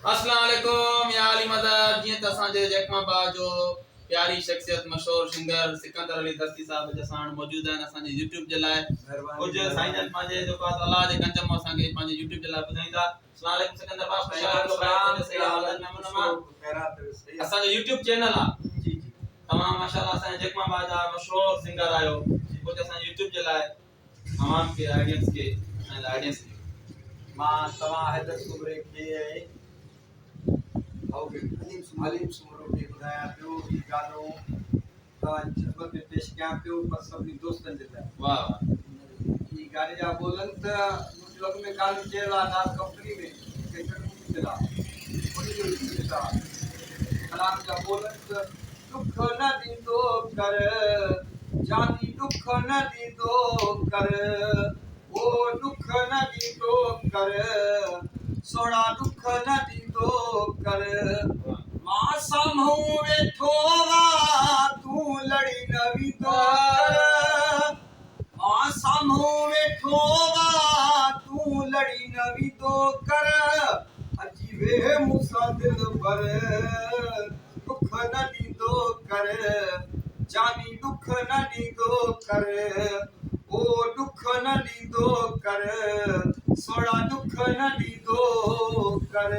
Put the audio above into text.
अस्सलाम वालेकुम या अली मदद जी तसांजे जैकमाबाद जो प्यारी शख्सियत मशहूर सिंगर सिकंदर अली दस्ती साहब जसान मौजूद हैं असांजे YouTube जे लाए कुछ साईंजन पांजे जो का अल्लाह जे गंजम असांखे पांजे YouTube जे लाए बुधाईंदा। अस्सलाम वालेकुम सिकंदर बाप खुशहाल सही हालत में मुनमा खैरात असांजो YouTube चैनल आ जी जी तमाम माशाल्लाह असांजे जैकमाबाद जा मशहूर सिंगर आयो कुछ असांजे YouTube जे लाए तमाम के ऑडियंस के मां तवा हैदर सुमरे के हलीम सुमरो के बुधाया पियो ही गानो तवा खिदमत में पेश किया पियो पर सभी दोस्तन जे लाए वाह ई गाने जा बोलन त मुझे लग में गाने चेला ना कंपनी में के चलू चला कोई जो चला कलाम जा बोलन त दुख न दीदो कर जानी दुख न दीदो कर ओ दुख न दीदो कर सोना दुख न दीदो कर मां समूह वेठो वा तू लड़ी नवी तो कर मां समूह वेठो वा तू लड़ी नवी तो कर अजी वे मुसा दिल पर दुख न दीदो कर जानी दुख न दीदो कर ओ दुख न दीदो कर सोड़ा दुख न दीदो कर।